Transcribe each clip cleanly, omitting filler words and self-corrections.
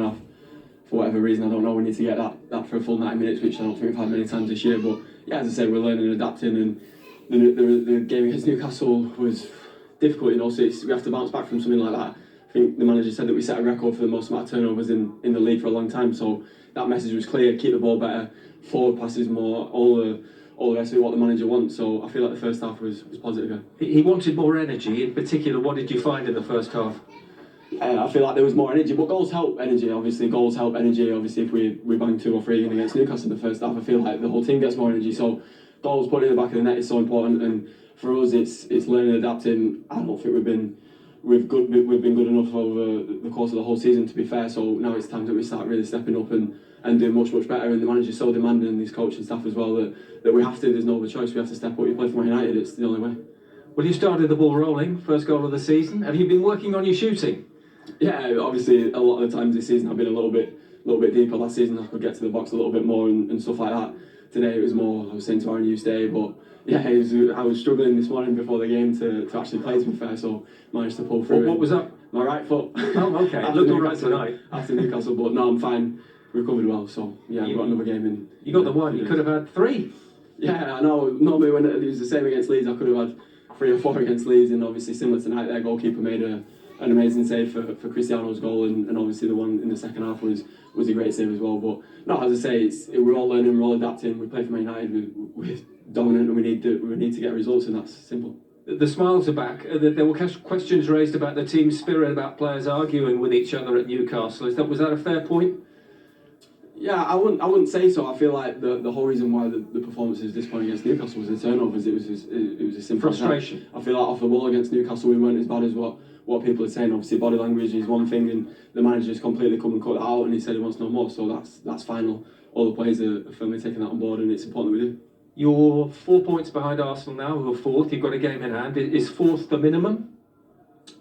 off for whatever reason. I don't know. We need to get that for a full 90 minutes, which I don't think we've had many times this year. But yeah, as I said, we're learning and adapting, and the game against Newcastle was difficult, you know. So we have to bounce back from something like that. I think the manager said that we set a record for the most amount of turnovers in the league for a long time. So that message was clear: keep the ball better, forward passes more, all the rest of it, what the manager wants. So I feel like the first half was positive. Yeah. He wanted more energy. In particular, what did you find in the first half? I feel like there was more energy, but goals help energy. Obviously, goals help energy. Obviously, if we bang 2 or 3 against Newcastle in the first half, I feel like the whole team gets more energy. So goals put in the back of the net is so important, and for us, it's learning and adapting. I don't think we've been good enough over the course of the whole season, to be fair. So now it's time that we start really stepping up and doing much better. And the manager's so demanding, and his coaching staff as well, that we have to. There's no other choice. We have to step up. You play for Man United. It's the only way. Well, you started the ball rolling, first goal of the season. Have you been working on your shooting? Yeah, obviously a lot of the times this season I've been a little bit deeper. Last season I could get to the box a little bit more and stuff like that. Today it was more, I was saying to Aaron, you stay, but yeah, I was struggling this morning before the game to actually play, to be fair, so managed to pull through. What was that? My right foot. Oh, okay. Looked all right tonight. After Newcastle, but no, I'm fine. Recovered well, so yeah, I've got another game in. You got the one, you could have had 3. Yeah, I know. Normally when it was the same against Leeds, I could have had 3 or 4 against Leeds, and obviously similar tonight, their goalkeeper made an amazing save for Cristiano's goal, and obviously the one in the second half was a great save as well. But no, as I say, we're all learning, we're all adapting. We play for Man United, we're dominant, and we need to get results, and that's simple. The smiles are back. There were questions raised about the team spirit, about players arguing with each other at Newcastle. Was that a fair point? Yeah, I wouldn't say so. I feel like the whole reason why the performance is disappointing against Newcastle was the turnovers. It was a simple frustration. I feel like off the ball against Newcastle we weren't as bad as what people are saying. Obviously body language is one thing, and the manager's completely come and cut that out, and he said he wants no more. So that's final. All the players are firmly taking that on board, and it's important that we do. You're 4 points behind Arsenal now, who are 4th. You've got a game in hand. Is 4th the minimum?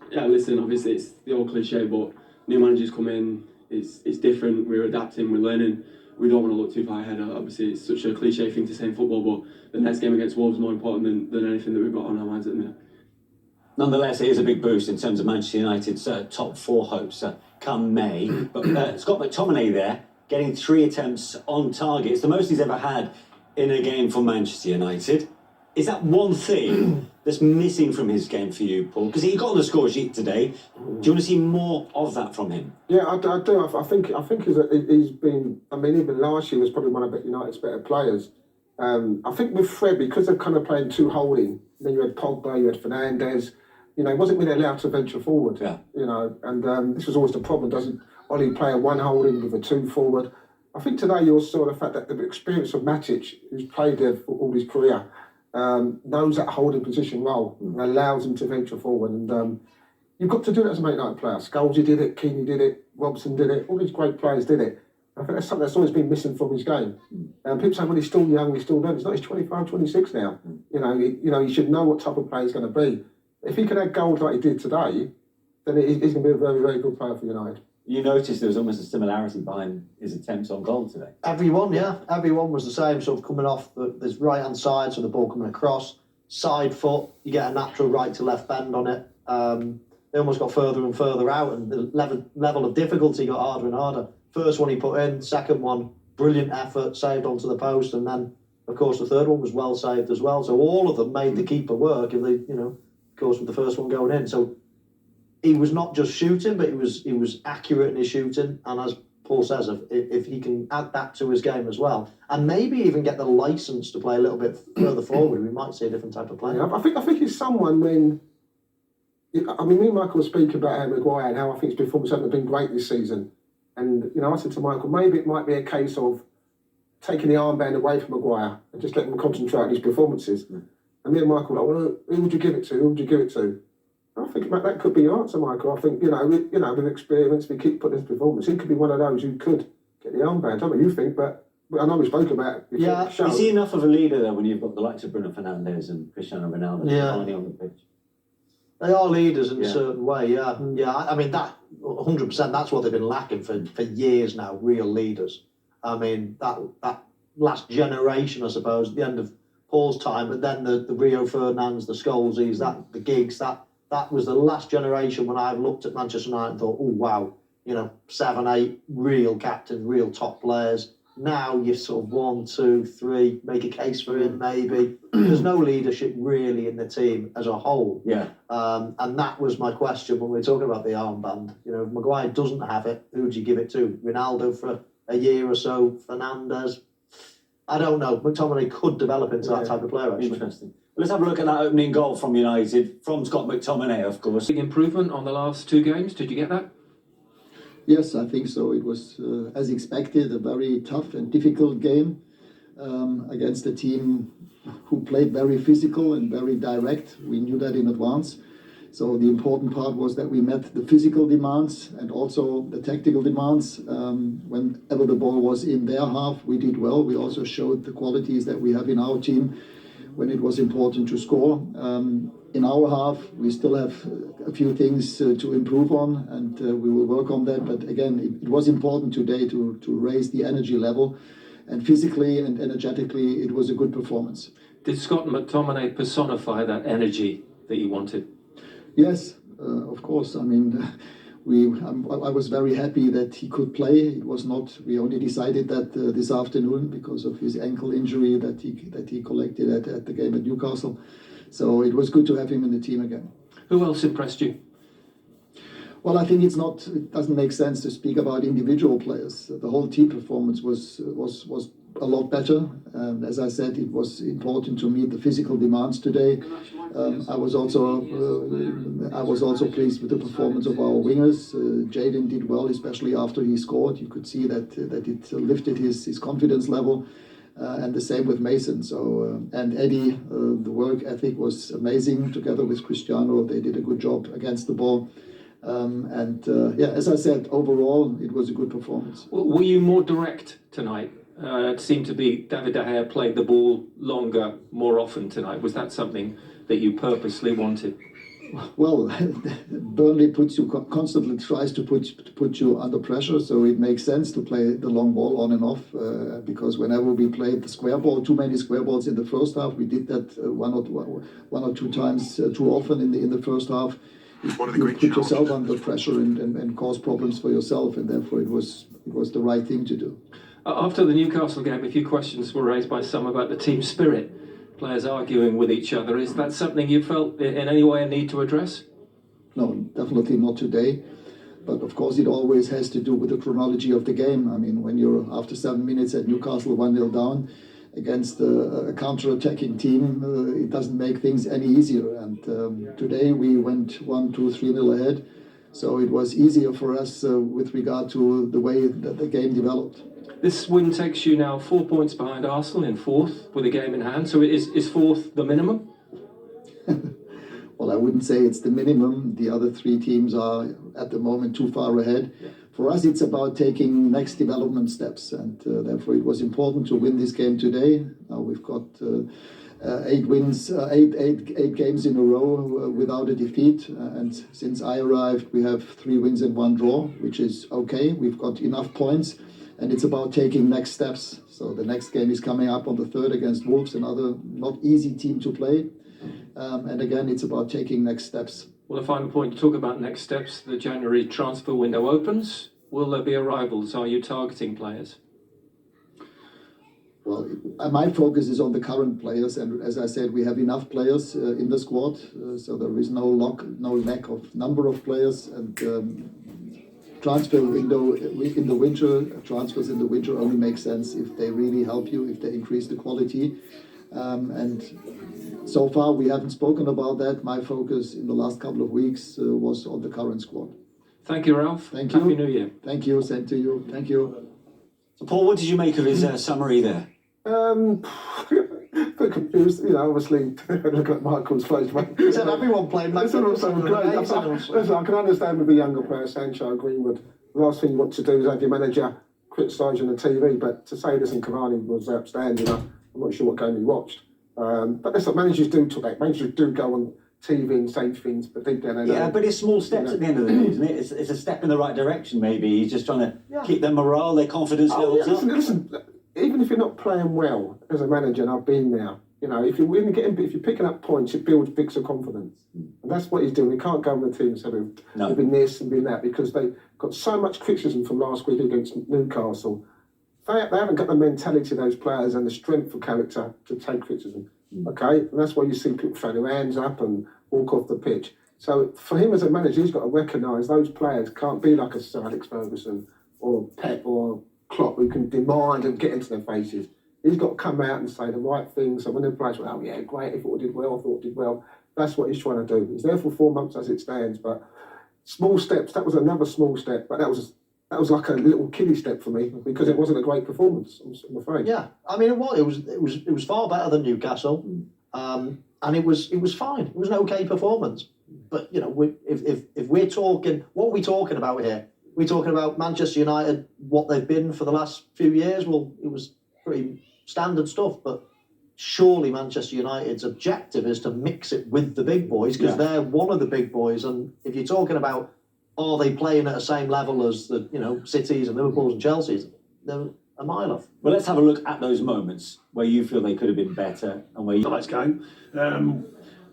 Yeah, listen, obviously it's the old cliche, but new managers come in. It's different. We're adapting. We're learning. We don't want to look too far ahead. Obviously, it's such a cliche thing to say in football, but the next game against Wolves is more important than anything that we've got on our minds at the minute. Nonetheless, it is a big boost in terms of Manchester United's top 4 hopes come May. But Scott McTominay there, getting 3 attempts on target. It's the most he's ever had in a game for Manchester United. Is that one thing that's missing from his game for you, Paul? Because he got on the score sheet today. Do you want to see more of that from him? Yeah, I do. I think he's been. I mean, even last year was probably one of United's better players. I think with Fred, because they're kind of playing 2 holding, then you had Pogba, you had Fernandes. You know, he wasn't really allowed to venture forward. Yeah. You know, and this was always the problem. Doesn't Ollie play a 1 holding with a 2 forward? I think today you also saw the fact that the experience of Matic, who's played there for all his career, knows that holding position well and allows him to venture forward. And you've got to do that as a Man United player. Scholes did it, Keane did it, Robson did it, all these great players did it. I think that's something that's always been missing from his game. People say, well, he's still young, he's still young. He's not, he's 25, 26 now. You know, he should know what type of player he's going to be. If he can add goals like he did today, then he's going to be a very, very good player for United. You noticed there was almost a similarity behind his attempts on goal today. Everyone was the same, sort of coming off this right-hand side, so the ball coming across, side foot, you get a natural right to left bend on it. They almost got further and further out, and the level of difficulty got harder and harder. First one he put in, second one, brilliant effort, saved onto the post, and then, of course, the third one was well saved as well. So all of them made the keeper work, and they, of course, with the first one going in. So he was not just shooting, but he was accurate in his shooting. And as Paul says, if he can add that to his game as well, and maybe even get the licence to play a little bit further forward, we might see a different type of player. Yeah, I think he's someone when. I mean, me and Michael were speaking about Harry Maguire and how I think his performance hasn't been great this season. And I said to Michael, maybe it might be a case of taking the armband away from Maguire and just letting him concentrate on his performances. And me and Michael were like, well, who would you give it to? Who would you give it to? I think that could be your answer, Michael. I think, with experience, we keep putting his performance. He could be one of those who could get the armband. I don't know what you think, but I know we spoke about it before. Yeah. Is he enough of a leader, though, when you've got the likes of Bruno Fernandes and Cristiano Ronaldo on the pitch? They are leaders in a certain way, yeah. I mean, that 100%, that's what they've been lacking for years now, real leaders. I mean, that last generation, I suppose, at the end of Paul's time, but then the Rio Ferdinands, the Scholeses, the Giggs, that was the last generation when I've looked at Manchester United and thought, oh, wow, 7, 8 real captains, real top players. Now you're sort of 1, 2, 3, make a case for him maybe. There's no leadership really in the team as a whole. Yeah. And that was my question when we were talking about the armband. If Maguire doesn't have it, who do you give it to? Ronaldo for a year or so? Fernandes? I don't know. McTominay could develop into that type of player, actually. Interesting. Let's have a look at that opening goal from United, from Scott McTominay, of course. Big improvement on the last 2 games. Did you get that? Yes, I think so. It was, as expected, a very tough and difficult game against a team who played very physical and very direct. We knew that in advance. So the important part was that we met the physical demands and also the tactical demands. Whenever the ball was in their half, we did well. We also showed the qualities that we have in our team when it was important to score. In our half, we still have a few things to improve on, and we will work on that. But again, it was important today to raise the energy level, and physically and energetically, it was a good performance. Did Scott McTominay personify that energy that you wanted? Yes, of course. I mean, I was very happy that he could play. It was not. We only decided that this afternoon because of his ankle injury that he collected at the game at Newcastle. So it was good to have him in the team again. Who else impressed you? Well, I think it doesn't make sense to speak about individual players. The whole team performance was a lot better. As I said, it was important to meet the physical demands today. I was also pleased with the performance of our wingers. Jaden did well, especially after he scored. You could see that it lifted his confidence level. And the same with Mason. So and Eddie, the work ethic was amazing. Together with Cristiano, they did a good job against the ball. As I said, overall, it was a good performance. Were you more direct tonight? It seemed to be David De Gea played the ball longer, more often tonight. Was that something that you purposely wanted? Well, Burnley constantly tries to put you under pressure, so it makes sense to play the long ball on and off. Because whenever we played the square ball, too many square balls in the first half, we did that one or two times too often in the first half. You put yourself under pressure and cause problems for yourself, and therefore it was the right thing to do. After the Newcastle game, a few questions were raised by some about the team spirit. Players arguing with each other. Is that something you felt in any way a need to address? No, definitely not today. But of course, it always has to do with the chronology of the game. I mean, when you're after 7 minutes at Newcastle 1-0 down against a counter-attacking team, it doesn't make things any easier. And today we went 1-2, 3-0 ahead. So it was easier for us with regard to the way that the game developed. This win takes you now 4 points behind Arsenal in 4th with a game in hand. So is 4th the minimum? Well, I wouldn't say it's the minimum. The other 3 teams are at the moment too far ahead. Yeah. For us, it's about taking next development steps, and therefore it was important to win this game today. Now we've got 8 wins, 8 games in a row without a defeat. And since I arrived, we have 3 wins and 1 draw, which is okay. We've got enough points. And it's about taking next steps. So the next game is coming up on the 3rd against Wolves, another not easy team to play. And again, it's about taking next steps. Well, a final point to talk about next steps. The January transfer window opens. Will there be arrivals? Are you targeting players? Well, my focus is on the current players. And as I said, we have enough players in the squad. So there is no lack of number of players. And transfer window in the winter, transfers in the winter only make sense if they really help you, if they increase the quality. And so far we haven't spoken about that. My focus in the last couple of weeks was on the current squad. Thank you, Ralf. Thank you. Happy New Year. Thank you. Same to you. Thank you. So, Paul, what did you make of his summary there? Bit confused, obviously, look at Michael's face. He said everyone played like Listen, I can understand with the younger player, Sancho, Greenwood, the last thing you want to do is have your manager criticise you on the TV, but to say listen, Cavani was outstanding, I'm not sure what game he watched. But that's what managers do today. Managers do go on TV and say things, but deep down they know. Yeah, but it's small steps at the end of the day, isn't it? It's a step in the right direction, maybe. He's just trying to keep their morale, their confidence levels up. Listen, even if you're not playing well as a manager, and I've been there, You know, if you're picking up points, it builds bits of confidence, and that's what he's doing. He can't go on the team and say they've been this and been that, because they got so much criticism from last week against Newcastle. They haven't got the mentality of those players and the strength of character to take criticism. Okay, and that's why you see people throw their hands up and walk off the pitch. So for him as a manager, he's got to recognise those players can't be like a Sir Alex Ferguson or Pep or Klopp, who can demand and get into their faces. He's got to come out and say the right things. So when the players go, oh yeah, great, I thought I did well, that's what he's trying to do. He's there for 4 months as it stands, but small steps. That was another small step, but that was like a little kiddie step for me, because it wasn't a great performance, I'm afraid. Yeah, I mean, it was far better than Newcastle, and it was fine. It was an okay performance. But you know, if we're talking, what are we talking about here? We're talking about Manchester United, what they've been for the last few years. Well, it was pretty standard stuff, but surely Manchester United's objective is to mix it with the big boys, because they're one of the big boys. And if you're talking about, are they playing at the same level as the Cities and Liverpools and Chelseas, they're a mile off. Well, let's have a look at those moments where you feel they could have been better and where you... Nice game.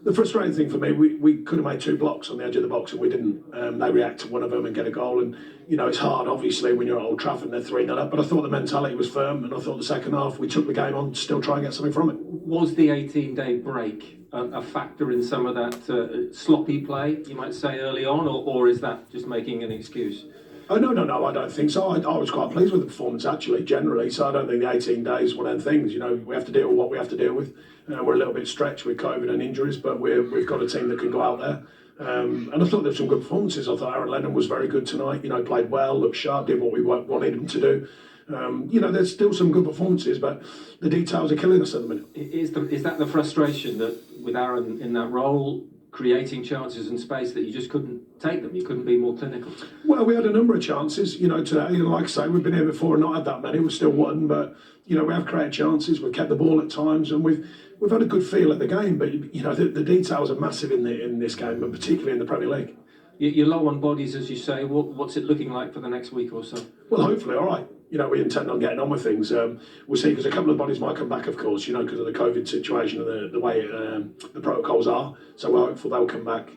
The frustrating thing for me, we could have made 2 blocks on the edge of the box and we didn't. They react to one of them and get a goal. And, it's hard, obviously, when you're at Old Trafford and they're 3-0 up. But I thought the mentality was firm, and I thought the second half, we took the game on to still try and get something from it. Was the 18-day break a factor in some of that sloppy play, you might say, early on, or is that just making an excuse? Oh, no, I don't think so. I was quite pleased with the performance, actually, generally. So I don't think the 18 days is one of them things. We have to deal with what we have to deal with. We're a little bit stretched with COVID and injuries, but we've got a team that can go out there. And I thought there were some good performances. I thought Aaron Lennon was very good tonight. Played well, looked sharp, did what we wanted him to do. There's still some good performances, but the details are killing us at the minute. Is that the frustration that with Aaron in that role, creating chances and space, that you just couldn't take them? You couldn't be more clinical? Well, we had a number of chances, today. Like I say, we've been here before and not had that many. We've still won, but, we have created chances. We've kept the ball at times, and we've had a good feel at the game. But, the details are massive in this game, but particularly in the Premier League. You're low on bodies, as you say. What's it looking like for the next week or so? Well, hopefully, all right. We intend on getting on with things. We'll see, because a couple of bodies might come back, of course, because of the COVID situation and the way the protocols are. So we're hopeful they'll come back.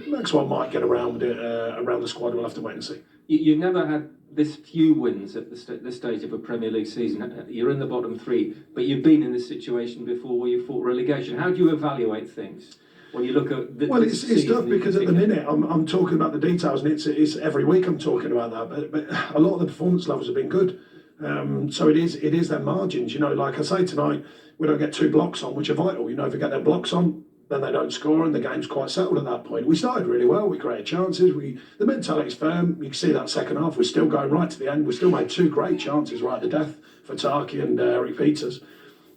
Next one might get around with it, around the squad. We'll have to wait and see. You've never had this few wins at this stage of a Premier League season. You're in the bottom 3, but you've been in this situation before where you fought relegation. How do you evaluate things when you look at the Well, it's tough, because at the minute I'm talking about the details, and it's every week I'm talking about that. But a lot of the performance levels have been good. So it is their margins. Like I say tonight, we don't get 2 blocks on, which are vital. If we get their blocks on, then they don't score, and the game's quite settled at that point. We started really well. We created chances. The mentality's firm. You can see that second half. We're still going right to the end. We still made 2 great chances right to death for Taki and Eric Peters.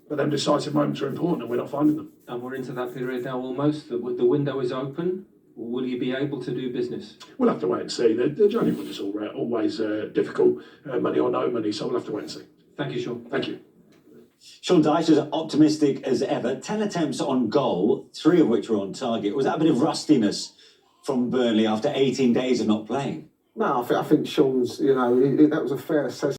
But them decisive moments are important, and we're not finding them. And we're into that period now almost. The window is open. Will you be able to do business? We'll have to wait and see. The journey is always difficult, money or no money, so we'll have to wait and see. Thank you, Sean. Thank you. Sean Dyche is optimistic as ever. 10 attempts on goal, 3 of which were on target. Was that a bit of rustiness from Burnley after 18 days of not playing? No, I think Sean's, that was a fair assessment.